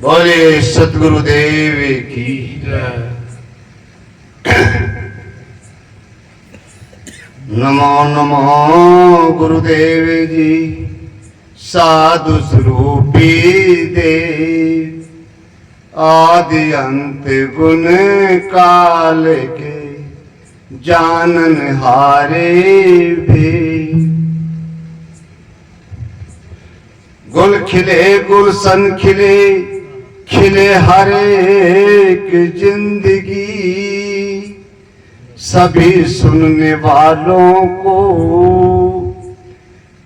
बोले सतगुरुदेव की जय। नमो नमो गुरुदेव जी, साधु स्वरूपी देव, आदि अंत गुण काल के जानन हारे भी। गुल खिले गुलशन खिले, खिले हर एक जिंदगी, सभी सुनने वालों को।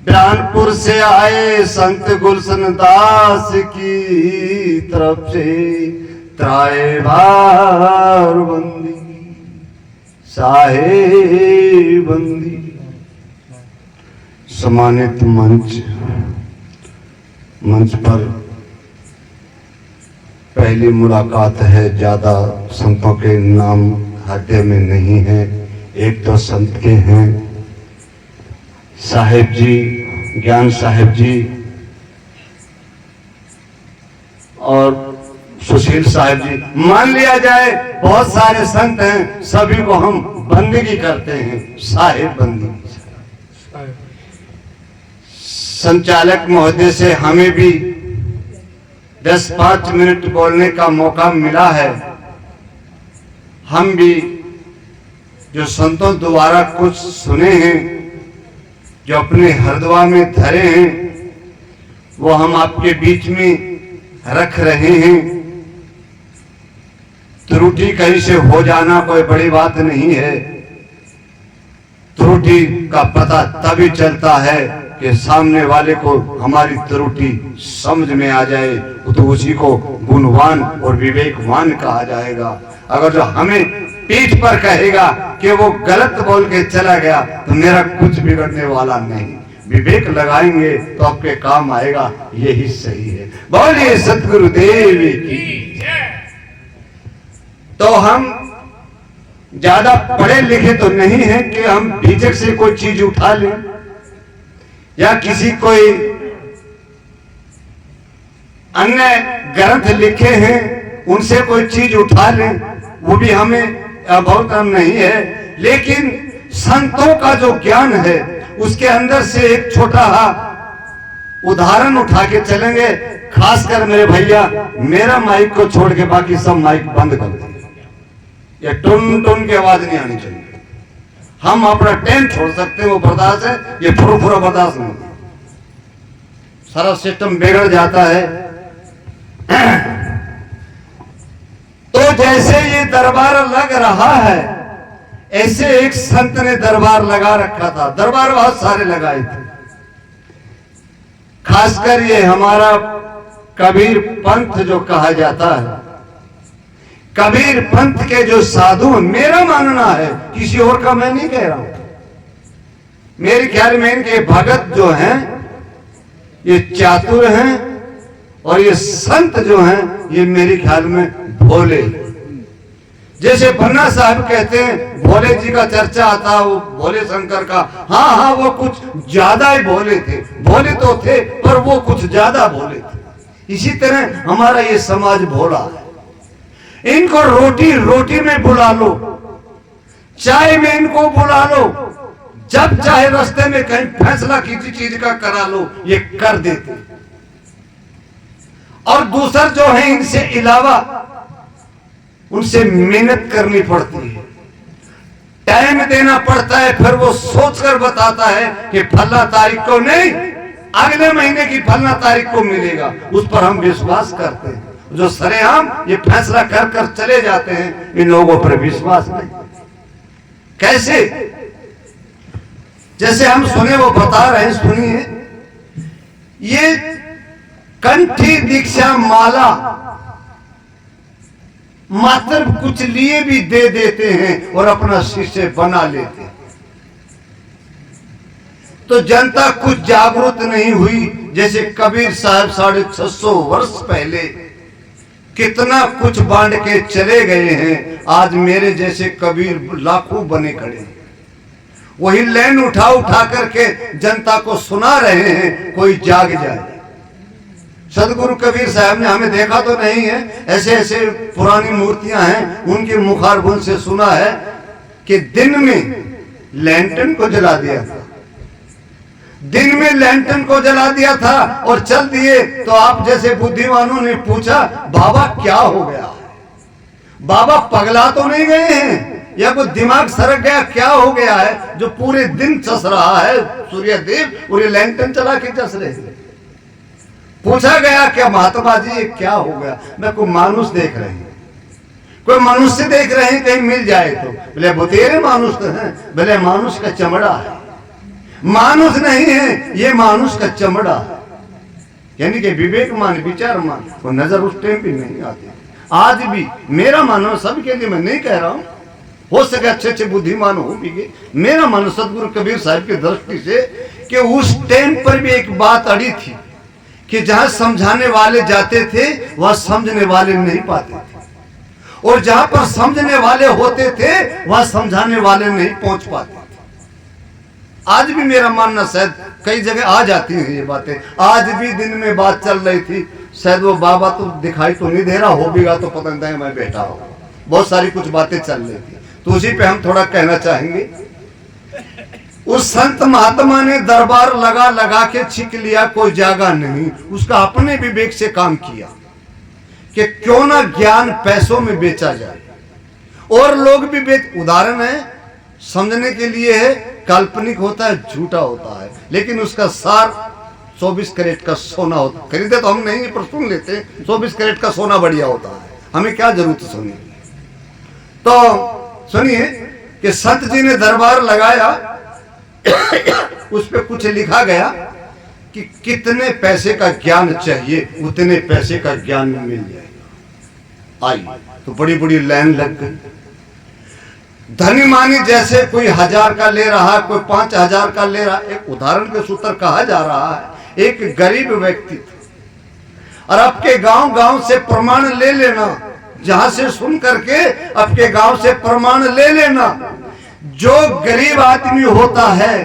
ब्यानपुर से आए संत गुलशन दास की तरफ से त्राय भार बंदी साहे बंदी। सम्मानित मंच पर पहली मुलाकात है, ज्यादा संतों के नाम हृदय में नहीं है, एक दो संत के हैं। साहेब जी, ज्ञान साहेब जी और सुशील साहेब जी, मान लिया जाए बहुत सारे संत हैं, सभी को हम बंदगी करते हैं, साहेब बंदगी। संचालक महोदय से हमें भी 10-5 मिनट बोलने का मौका मिला है। हम भी जो संतों द्वारा कुछ सुने हैं, जो अपने हृदय में धरे हैं, वो हम आपके बीच में रख रहे हैं। त्रुटि कहीं से हो जाना कोई बड़ी बात नहीं है। त्रुटि का पता तभी चलता है कि सामने वाले को हमारी त्रुटि समझ में आ जाए, तो उसी को गुणवान और विवेकवान कहा जाएगा। अगर जो हमें पीठ पर कहेगा कि वो गलत बोल के चला गया, तो मेरा कुछ बिगड़ने वाला नहीं। विवेक लगाएंगे तो आपके काम आएगा, यही सही है। बोलिए सतगुरुदेव की। तो हम ज्यादा पढ़े लिखे तो नहीं है कि हम झिझक से कोई चीज उठा लें, या किसी कोई अन्य ग्रंथ लिखे हैं उनसे कोई चीज उठा लें, वो भी हमें बहुत कम नहीं है। लेकिन संतों का जो ज्ञान है, उसके अंदर से एक छोटा उदाहरण उठा के चलेंगे। खासकर मेरे भैया, मेरा माइक को छोड़ के बाकी सब माइक बंद कर देंगे। ये टुन टुन की आवाज नहीं आनी चाहिए। हम अपना टेंट छोड़ सकते हैं, वो बर्दाश्त है, ये फुरा बर्दाश्त नहीं। सारा सिस्टम बिगड़ जाता है। तो जैसे ये दरबार लग रहा है, ऐसे एक संत ने दरबार लगा रखा था। दरबार बहुत सारे लगाए थे, खासकर ये हमारा कबीर पंथ जो कहा जाता है, कबीर पंथ के जो साधु, मेरा मानना है, किसी और का मैं नहीं कह रहा हूं, मेरे ख्याल में इनके भगत जो हैं ये चातुर हैं, और ये संत जो हैं ये मेरे ख्याल में भोले। जैसे पन्ना साहब कहते हैं भोले जी का चर्चा आता, वो भोले शंकर का, हाँ वो कुछ ज्यादा ही भोले थे। भोले तो थे पर वो कुछ ज्यादा भोले थे। इसी तरह हमारा ये समाज भोला है। इनको रोटी में बुला लो, चाय में इनको बुला लो, जब चाहे रास्ते में कहीं फैसला किसी चीज का करा लो, ये कर देते। और दूसर जो है, इनसे अलावा उनसे मेहनत करनी पड़ती है, टाइम देना पड़ता है, फिर वो सोचकर बताता है कि फला तारीख को नहीं, अगले महीने की फला तारीख को मिलेगा। उस पर हम विश्वास करते हैं। जो सरेआम ये फैसला कर कर चले जाते हैं, इन लोगों पर विश्वास नहीं। कैसे? जैसे हम सुने वो बता रहे हैं, सुनिए। ये कंठी दीक्षा माला मात्र कुछ लिए भी दे देते हैं और अपना शिष्य बना लेते हैं। तो जनता कुछ जागरूक नहीं हुई। जैसे कबीर साहब 650 वर्ष पहले कितना कुछ बांट के चले गए हैं, आज मेरे जैसे कबीर लाखों बने खड़े हैं। वही लाइन उठा करके जनता को सुना रहे हैं, कोई जाग जाए। सदगुरु कबीर साहब ने, हमें देखा तो नहीं है, ऐसे ऐसे पुरानी मूर्तियां हैं, उनके मुखारबुन से सुना है कि दिन में लैंटन को जला दिया था, दिन में लैंटन को जला दिया था और चल दिए। तो आप जैसे बुद्धिमानों ने पूछा, बाबा क्या हो गया, बाबा पगला तो नहीं गए हैं या कोई दिमाग सरक गया, क्या हो गया है जो पूरे दिन चस रहा है सूर्य देव और ये लैंटन चला के चस रहे हैं। पूछा गया क्या महात्मा जी ये क्या हो गया? मैं कोई मानुष देख रहे हैं, कोई मनुष्य देख रहे हैं, कहीं मिल जाए तो। बोले बुतेरे मानुष तो है। बोले मानुष का चमड़ा है, मानुष नहीं है ये, मानुष का चमड़ा है। यानी कि विवेकमान विचारमान वो नजर उस टाइम भी नहीं आती। आज भी मेरा मानव, सबके लिए मैं नहीं कह रहा हूं, हो सके अच्छे अच्छे बुद्धिमान हो भी, मेरा मानव सदगुरु कबीर साहब की दृष्टि से कि उस टाइम पर भी एक बात अड़ी थी कि जहां समझाने वाले जाते थे वह समझने वाले नहीं पाते थे, और जहां पर समझने वाले होते थे वह समझाने वाले नहीं पहुंच पाते थे। आज भी मेरा मानना, शायद कई जगह आ जाती हैं ये बातें। आज भी दिन में बात चल रही थी, शायद वो बाबा तो दिखाई तो नहीं दे रहा, हो बीगा तो पता नहीं मैं बैठा हूं, बहुत सारी कुछ बातें चल रही थी। तो उसी पे हम थोड़ा कहना चाहेंगे। उस संत महात्मा ने दरबार लगा लगा के छीक लिया, कोई जागा नहीं, उसका अपने विवेक से काम किया कि क्यों ना ज्ञान पैसों में बेचा जाए, और लोग भी उदाहरण है समझने के लिए है, काल्पनिक होता है, झूठा होता है, लेकिन उसका सार 24 कैरेट का सोना होता। खरीदे तो हम नहीं पर सुन लेते, 24 कैरेट का सोना बढ़िया होता है, हमें क्या जरूरत है सुनने की। तो सुनिए कि संत जी ने दरबार लगाया, उस पे कुछ लिखा गया कि कितने पैसे का ज्ञान चाहिए उतने पैसे का ज्ञान मिल जाएगा। आई तो बड़ी बड़ी लाइन लग गई। धनी मानी जैसे कोई 1000 का ले रहा, कोई 5000 का ले रहा। एक उदाहरण के सूत्र कहा जा रहा है, एक गरीब व्यक्ति था और आपके गांव गांव से प्रमाण ले लेना, जहां से सुन करके आपके गांव से प्रमाण ले लेना। जो गरीब आदमी होता है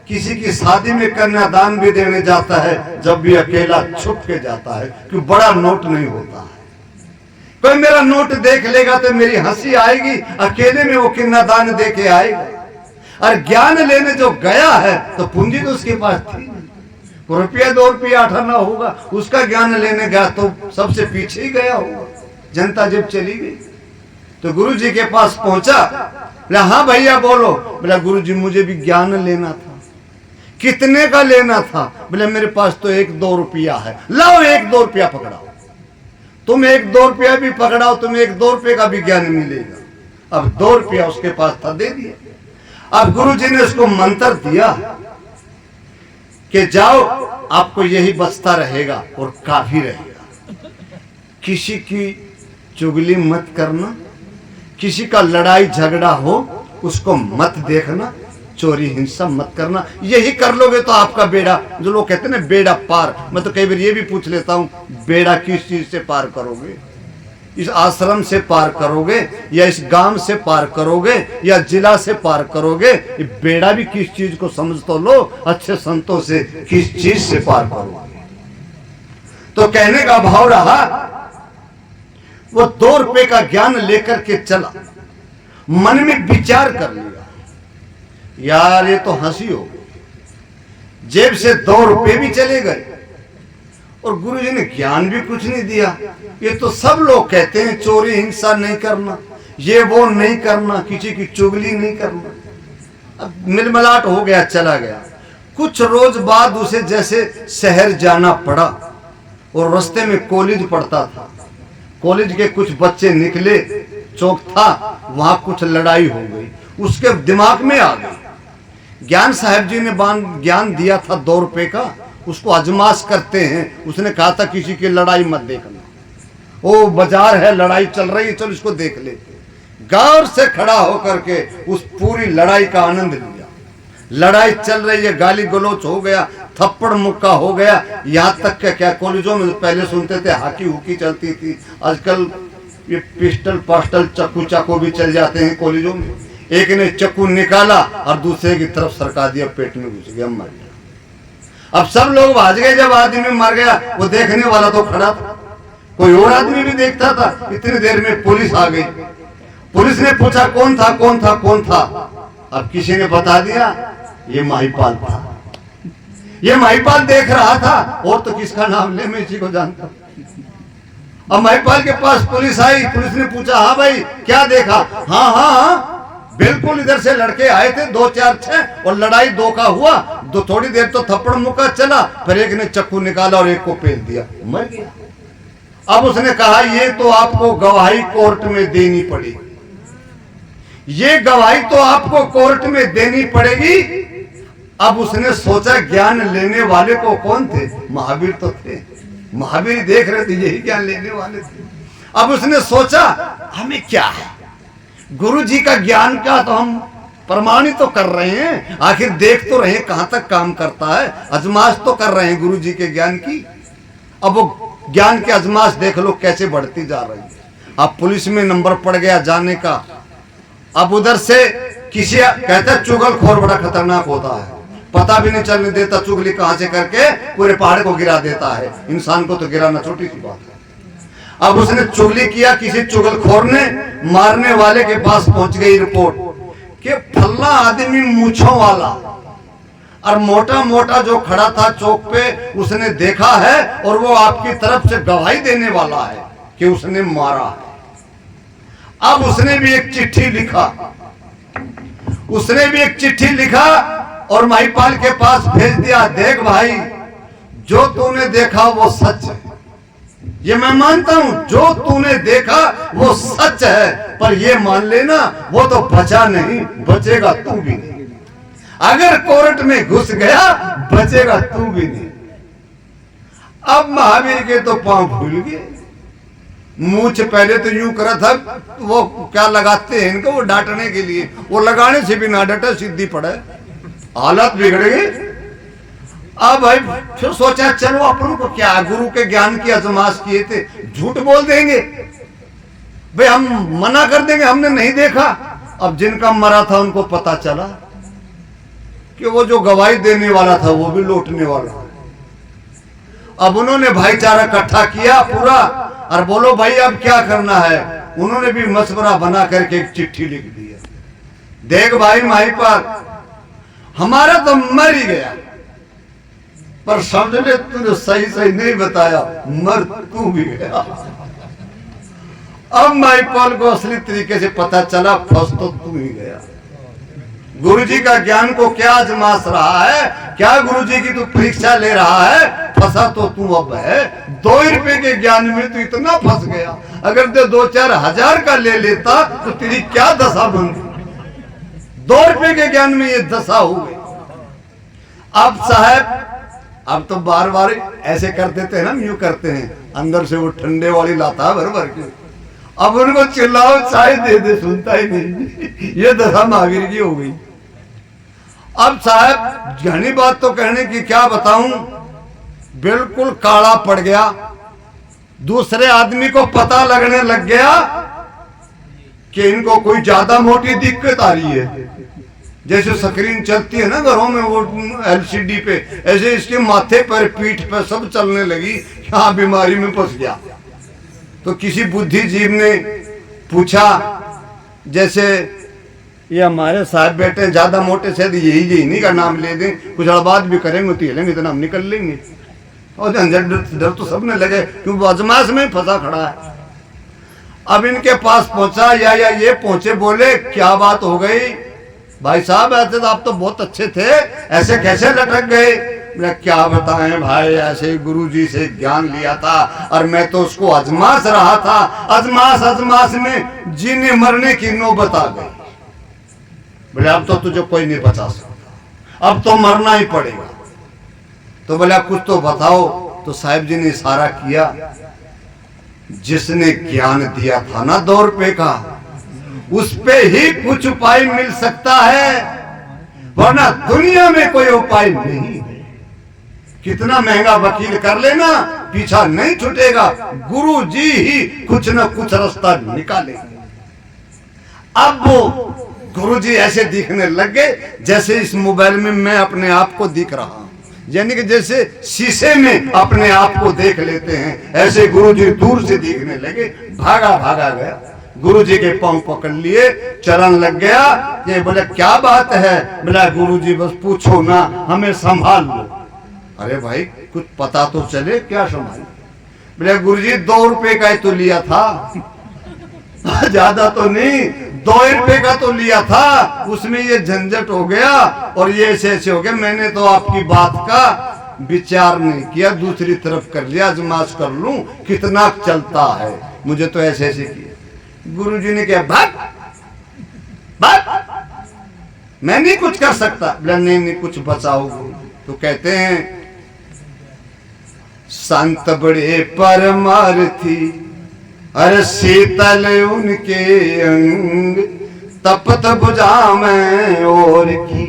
किसी की शादी में कन्यादान भी देने जाता है, जब भी अकेला छुप के जाता है, क्योंकि बड़ा नोट नहीं होता है। कोई मेरा नोट देख लेगा तो मेरी हंसी आएगी, अकेले में वो कन्यादान दे के आएगा। और ज्ञान लेने जो गया है तो पूंजी तो उसके पास थी नहीं, रुपया 2 रुपया 8 आना होगा, उसका ज्ञान लेने गया तो सबसे पीछे ही गया होगा। जनता जब चली गई तो गुरु जी के पास पहुंचा, बोला हाँ भैया बोलो। बोला गुरु जी मुझे भी ज्ञान लेना था। कितने का लेना था? बोले मेरे पास तो 1-2 रुपया है। लाओ 1-2 रुपया पकड़ाओ। तुम 1-2 रुपया भी पकड़ाओ, तुम्हें 1-2 रुपये का भी ज्ञान मिलेगा। अब 2 रुपया उसके पास था, दे दिया। अब गुरु जी ने उसको मंत्र दिया कि जाओ आपको यही बचता रहेगा और काफी रहेगा। किसी की चुगली मत करना, किसी का लड़ाई झगड़ा हो उसको मत देखना, चोरी हिंसा मत करना। यही कर लोगे तो आपका बेड़ा, जो लोग कहते हैं ना बेड़ा पार, मैं तो कई बार ये भी पूछ लेता हूँ, बेड़ा किस चीज से पार करोगे? इस आश्रम से पार करोगे या इस गांव से पार करोगे या जिला से पार करोगे? ये बेड़ा भी किस चीज को समझ तो लो, अच्छे संतों से किस चीज से पार करोगे। तो कहने का भाव रहा, वो 2 रुपए का ज्ञान लेकर के चला, मन में विचार कर लिया यार ये तो हंसी हो गई, जेब से 2 रुपए भी चले गए और गुरुजी ने ज्ञान भी कुछ नहीं दिया। ये तो सब लोग कहते हैं चोरी हिंसा नहीं करना, ये वो नहीं करना, किसी की चुगली नहीं करना। अब मिलमिलाट हो गया, चला गया। कुछ रोज बाद उसे जैसे शहर जाना पड़ा और रास्ते में कॉलेज पड़ता था। कॉलेज के कुछ बच्चे निकले, चौक था, वहां कुछ लड़ाई हो गई, उसके दिमाग में आ गई। ज्ञान साहब जी ने ज्ञान दिया था 2 रुपए का, उसको अजमाश करते हैं। उसने कहा था किसी की लड़ाई मत देखना, ओ बाजार है लड़ाई चल रही है, चलो इसको देख लेते। गौर से खड़ा होकर के उस पूरी लड़ाई का आनंद लिया। लड़ाई चल रही है, गाली गलौच हो गया, थप्पड़ मुक्का हो गया, यहाँ तक क्या कॉलेजों में पहले सुनते थे हाकी हुकी चलती थी, आजकल ये पिस्टल पास्टल चक्कू चाकू भी चल जाते हैं कॉलेजों में। एक ने चक्कू निकाला और दूसरे की तरफ सरका दिया, पेट में घुस गया, मर गया। अब सब लोग भाग गए। जब आदमी मर गया, वो देखने वाला तो खड़ा था, कोई और आदमी भी देखता था। इतनी देर में पुलिस आ गई। पुलिस ने पूछा कौन था, कौन था, कौन था? अब किसी ने बता दिया, ये महिपाल था। ये महिपाल देख रहा था, और तो किसका नाम ले, मैं इसी को जानता। अब महिपाल के पास पुलिस आई। पुलिस ने पूछा, हाँ भाई क्या देखा? हाँ हाँ हाँ बिल्कुल, इधर से लड़के आए थे 2 4 6 और लड़ाई 2 का हुआ। थोड़ी देर तो थप्पड़ मुक्का चला, फिर एक ने चाकू निकाला और एक को पेल दिया, मर गया। अब उसने कहा, ये तो आपको गवाही कोर्ट में देनी पड़ेगी, ये गवाही तो आपको कोर्ट में देनी पड़ेगी। अब उसने सोचा, ज्ञान लेने वाले को कौन थे? महावीर तो थे। महावीर देख रहे थे, यही ज्ञान लेने वाले थे। अब उसने सोचा, हमें क्या है, गुरु जी का ज्ञान का तो हम प्रमाणित तो कर रहे हैं, आखिर देख तो रहे कहां तक काम करता है, अजमाश तो कर रहे हैं गुरु जी के ज्ञान की। अब वो ज्ञान की अजमाश देख लो कैसे बढ़ती जा रही है। अब पुलिस में नंबर पड़ गया जाने का। अब उधर से किसी कहता, चुगलखोर बड़ा खतरनाक होता है, पता भी नहीं चलने देता चुगली कहां से करके पूरे पहाड़ को गिरा देता है। इंसान को तो गिराना छोटी सी बात है। अब उसने चुगली किया, किसी चुगलखोर ने मारने वाले के पास पहुंच गई रिपोर्ट कि फल्ला आदमी मूंछों वाला और मोटा मोटा जो खड़ा था चौक पे, उसने देखा है और वो आपकी तरफ से गवाही देने वाला है कि उसने मारा है। अब उसने भी एक चिट्ठी लिखा, उसने भी एक चिट्ठी लिखा और महिपाल के पास भेज दिया। देख भाई, जो तूने देखा वो सच है, ये मैं मानता हूं, जो तूने देखा वो सच है, पर ये मान लेना वो तो बचा नहीं, बचेगा तू भी नहीं। अगर कोर्ट में घुस गया, बचेगा तू भी नहीं। अब महावीर के तो पांव फूल गए। मूछ पहले तो यूं करा था, वो क्या लगाते हैं इनको, वो डांटने के लिए, वो लगाने से भी ना डटे, सीधी पड़े, हालत बिगड़ गई। अब भाई फिर सोचा, चलो अपन को क्या, गुरु के ज्ञान की अजमाश किए थे, झूठ बोल देंगे भाई, हम मना कर देंगे हमने नहीं देखा। अब जिनका मरा था उनको पता चला कि वो जो गवाही देने वाला था वो भी लौटने वाला। अब उन्होंने भाईचारा इकट्ठा किया पूरा, और बोलो भाई अब क्या करना है। उन्होंने भी मशवरा बना करके एक चिट्ठी लिख दी, देख भाई महिपाल, हमारा तो मर ही गया, पर समझ ले तूने सही सही नहीं बताया, मर तू भी गया। अब महिपाल को असली तरीके से पता चला, फंस तो तू ही गया। गुरुजी का ज्ञान को क्या आजमास रहा है, क्या गुरुजी की तू परीक्षा ले रहा है, फंसा तो तू अब है। 2 रुपए के ज्ञान में तू इतना फंस गया, अगर तो 2-4 हजार का ले लेता तो तेरी क्या दशा बनती। 2 रुपए के ज्ञान में ये दशा हो गई। अब साहब, अब तो बार बार ऐसे कर देते हैं ना, यूं करते हैं, अंदर से वो ठंडे वाली लाता है भर की। अब उनको चिल्लाओ चाय दे दे, सुनता ही नहीं। ये दशा महावीर की हो गई। अब साहब घनी बात तो कहने की क्या बताऊं, बिल्कुल काला पड़ गया। दूसरे आदमी को पता लगने लग गया कि इनको कोई ज्यादा मोटी दिक्कत आ रही है। जैसे स्क्रीन चलती है ना घरों में, वो LCD पे, ऐसे इसके माथे पर, पीठ पर सब चलने लगी। हाँ, बीमारी में फंस गया। तो किसी बुद्धिजीव ने पूछा, जैसे ये हमारे साहब बेटे ज्यादा मोटे से यही नहीं का नाम ले दें, कुछ हड़बात भी करेंगे तो हिलेंगे तो हम निकल लेंगे। और डर तो सबने लगे, क्योंकि वो अजमाश में फंसा खड़ा है। अब इनके पास पहुंचा, या ये पहुंचे, बोले क्या बात हो गई भाई साहब, ऐसे तो आप तो बहुत अच्छे थे, ऐसे कैसे लटक गए? क्या बताएं भाई, ऐसे गुरुजी से ज्ञान लिया था और मैं तो उसको अजमास रहा था। अजमास में जीने मरने की नौबत आ गई। बोले अब तो तुझे कोई नहीं बचा सकता, अब तो मरना ही पड़ेगा। तो बोला कुछ तो बताओ। तो साहिब जी ने इशारा किया, जिसने ज्ञान दिया था ना 2 रुपए का, उस पे ही कुछ उपाय मिल सकता है, वरना दुनिया में कोई उपाय नहीं है। कितना महंगा वकील कर लेना, पीछा नहीं छूटेगा, गुरु जी ही कुछ न कुछ रास्ता निकालेंगे। अब वो गुरु जी ऐसे दिखने लग गए जैसे इस मोबाइल में मैं अपने आप को दिख रहा हूं। यानी कि जैसे शीशे में अपने आप को देख लेते हैं, ऐसे गुरुजी दूर से देखने लगे। भागा भागा गया, गुरुजी के पांव पकड़ लिए, चरण लग गया। ये बोले क्या बात है? बोला गुरुजी बस पूछो ना, हमें संभाल लो। अरे भाई कुछ पता तो चले, क्या संभाल? बोले गुरुजी 2 रुपए का ही तो लिया था, ज्यादा तो नहीं, 2 रुपए का तो लिया था, उसमें ये झंझट हो गया और ये ऐसे हो गया। मैंने तो आपकी बात का विचार नहीं किया, दूसरी तरफ कर लिया, आजमाश कर लूं कितना चलता है, मुझे तो ऐसे किया। गुरुजी ने कहा भाग, मैं नहीं कुछ कर सकता। बोला नहीं कुछ बचाओ। तो कहते हैं संत बड़े परमार्थी, अरे शीतल उनके अंग, तपत बुझा में और की,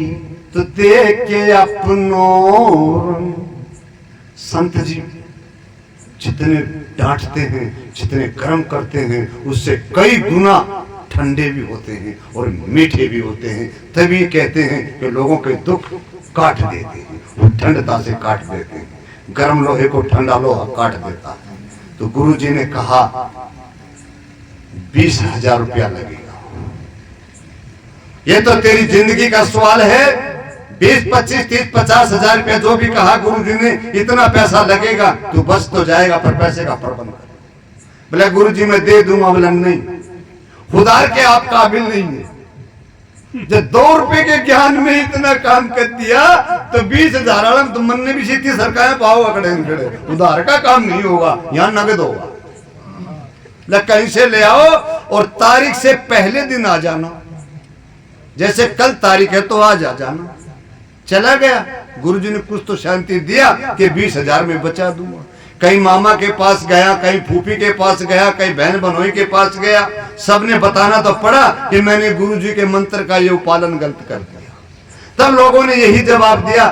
तो देख के अपनों। संत जी जितने डांटते हैं, जितने कर्म करते हैं, उससे कई गुना ठंडे भी होते हैं और मीठे भी होते हैं। तभी कहते हैं कि लोगों के दुख काट देते हैं, वो ठंडता से काट देते हैं। गर्म लोहे को ठंडा लोहा काट देता है। तो गुरुजी ने कहा 20,000 रुपया लगेगा। ये तो तेरी जिंदगी का सवाल है। 20, 25, 30, 50,000 रुपया जो भी कहा गुरुजी ने, इतना पैसा लगेगा, तू बस तो जाएगा, पर पैसे का प्रबंध कर। बोले गुरुजी मैं दे दूंगा। बोला नहीं, खुदा के आप काबिल नहीं है। जब 2 रुपए के ज्ञान में इतना काम कर दिया तो 20,000 तो मन ने भी सीधी सरकार पाओ अकड़े उधार का काम नहीं होगा, यहाँ नगद होगा। कहीं से ले आओ और तारीख से पहले दिन आ जाना, जैसे कल तारीख है तो आज आ जाना। चला गया, गुरुजी ने कुछ तो शांति दिया कि 20,000 में बचा दूंगा। कहीं मामा के पास गया, कहीं फूफी के पास गया, कहीं बहन बनोई के पास गया, सबने बताना तो पड़ा कि मैंने गुरुजी के मंत्र का ये पालन गलत कर दिया। तब लोगों ने यही जवाब दिया,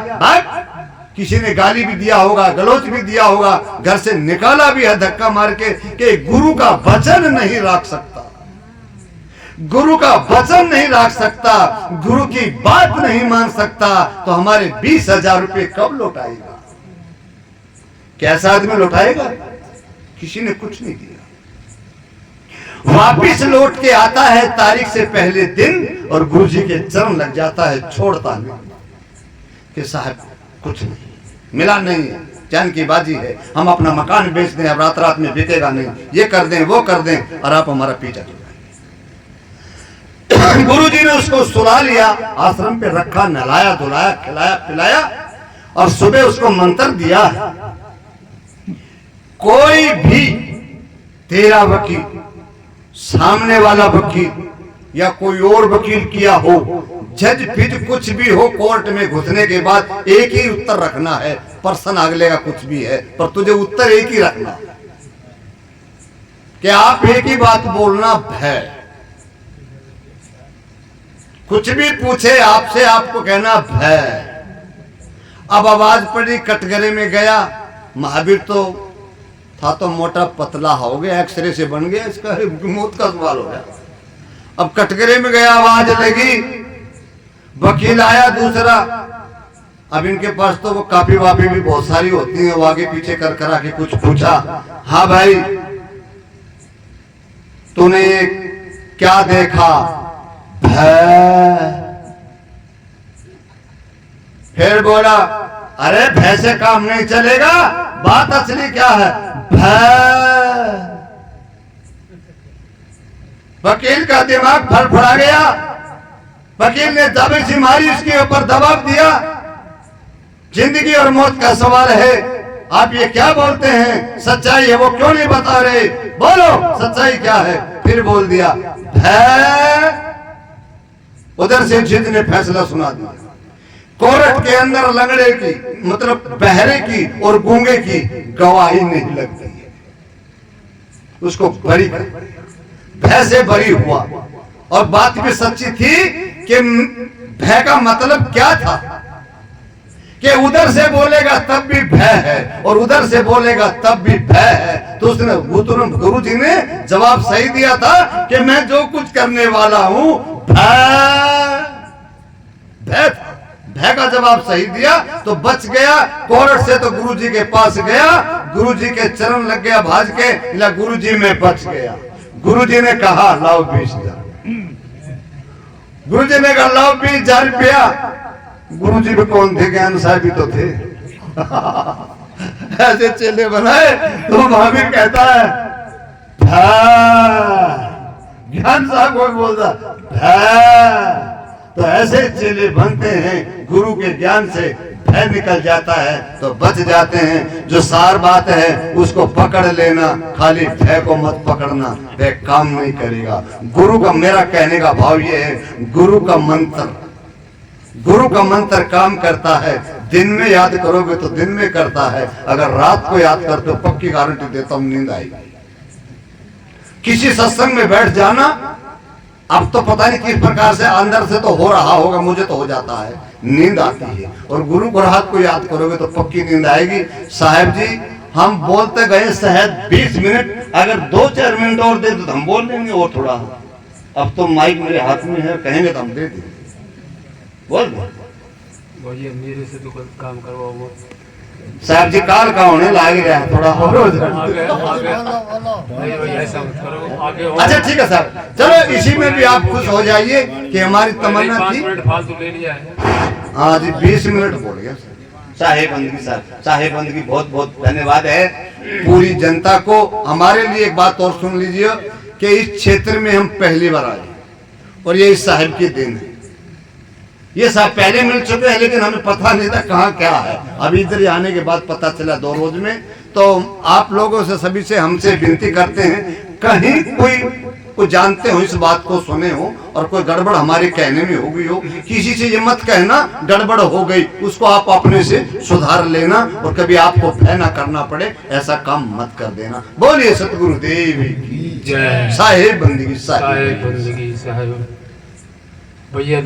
किसी ने गाली भी दिया होगा, गलौच भी दिया होगा, घर से निकाला भी है धक्का मार के कि गुरु का वचन नहीं रख सकता, गुरु का वचन नहीं रख सकता, गुरु की बात नहीं मान सकता, तो हमारे 20,000 रुपये कब लौटाएगा? कैसा आदमी लौटाएगा? किसी ने कुछ नहीं दिया। वापिस लौट के आता है तारीख से पहले दिन और गुरुजी के चरण लग जाता है, छोड़ता नहीं कि साहब कुछ नहीं मिला, नहीं है, जान की बाजी है, हम अपना मकान बेच दें, अब रात में बिकेगा नहीं, ये कर दें वो कर दें, और आप हमारा पीछा छुड़ाएंगे। गुरुजी ने उसको सुला लिया, आश्रम पे रखा, नहलाया धुलाया, खिलाया पिलाया, और सुबह उसको मंत्र दिया, कोई भी तेरा वकील, सामने वाला वकील या कोई और वकील किया हो, जज फिज कुछ भी हो, कोर्ट में घुसने के बाद एक ही उत्तर रखना है, पर्सन अगले का कुछ भी है, पर तुझे उत्तर एक ही रखना कि आप एक ही बात बोलना, भय। कुछ भी पूछे आपसे, आपको कहना भय। अब आवाज पड़ी, कटघरे में गया, महावीर तो था तो मोटा पतला हो गया, एक्सरे से बन गया, इसका मौत का सवाल हो गया। अब कटघरे में गया, आवाज लगी, वकील आया दूसरा। अब इनके पास तो वो कापी वापी भी बहुत सारी होती है, वो आगे पीछे कर करा के कुछ पूछा, हाँ भाई तूने क्या देखा? भय। फिर बोला, अरे भय से काम नहीं चलेगा, बात असली क्या है? भय। वकील का दिमाग फड़फड़ा गया, वकील ने दबेची मारी, उसके ऊपर दबाव दिया, जिंदगी और मौत का सवाल है, आप ये क्या बोलते हैं? सच्चाई है वो क्यों नहीं बता रहे? बोलो सच्चाई क्या है? फिर बोल दिया भय। उधर से जज ने फैसला सुना दिया, कोर्ट के अंदर लंगड़े की, मतलब बहरे की और गूंगे की गवाही नहीं लगती है, उसको बरी कर, भय से बरी हुआ। और बात भी सच्ची थी कि भय का मतलब क्या था कि उधर से बोलेगा तब भी भय है और उधर से बोलेगा तब भी भय है। तो उसने गुरु जी ने जवाब सही दिया था कि मैं जो कुछ करने वाला हूं भय था, भय का जवाब सही दिया तो बच गया। कोर्ट से तो गुरुजी के पास गया, गुरुजी के चरण लग गया भाज के, इला गुरुजी में बच गया। गुरुजी ने कहा लाओ 20,000। गुरुजी ने कहा लाओ 20,000 रुपया। गुरुजी भी कौन थे, ज्ञान साहब ही तो थे। ऐसे चेले बनाए तो महावीर कहता है ज्ञान साहब को बोलता तो ऐसे चेले बनते हैं, गुरु के ज्ञान से भय निकल जाता है तो बच जाते हैं। जो सार बात है उसको पकड़ लेना, खाली भय को मत पकड़ना, वह काम नहीं करेगा। गुरु का, मेरा कहने का भाव ये है, गुरु का मंत्र काम करता है। दिन में याद करोगे तो दिन में करता है, अगर रात को याद करते हो पक्की गारंटी देता हूं नींद आएगी। किसी सत्संग में बैठ जाना, अब तो पता नहीं किस प्रकार से अंदर से तो हो रहा होगा, मुझे तो हो जाता है, नींद आती है। और गुरु को रात को याद करोगे तो पक्की नींद आएगी। साहब जी हम बोलते गए शायद 20 मिनट, अगर 2-4 मिनट और दे तो हम बोल लेंगे और थोड़ा। अब तो माइक मेरे हाथ में है, कहेंगे तो हम दे देंगे। बोल दो भैया मेरे से तो काम करवाओ। साहब जी काल का होने लाग रहा है थोड़ा और हो जाए। अच्छा ठीक है साहब, चलो इसी में भी आप खुश हो जाइए कि हमारी तमन्ना थी। फालतू ले लिया है। हाँ जी 20 मिनट बोल गया साहेबंदगी। साहब साहेबंदगी बहुत बहुत धन्यवाद है पूरी जनता को। हमारे लिए एक बात और सुन लीजिए कि इस क्षेत्र में हम पहली बार आए और ये इस साहब की देन है। ये साहब पहले मिल चुके हैं लेकिन हमें पता नहीं था कहाँ क्या है। अभी इधर आने के बाद पता चला 2 रोज में। तो आप लोगों से सभी से हमसे विनती करते हैं, कहीं कोई जानते हो इस बात को, सुने हो और कोई गड़बड़ हमारे कहने में हो गई हो, किसी से ये मत कहना गड़बड़ हो गई, उसको आप अपने से सुधार लेना और कभी आपको भय ना करना पड़े ऐसा काम मत कर देना। बोलिए सतगुरुदेव की जय। साहेब बंदगी साहेब भैया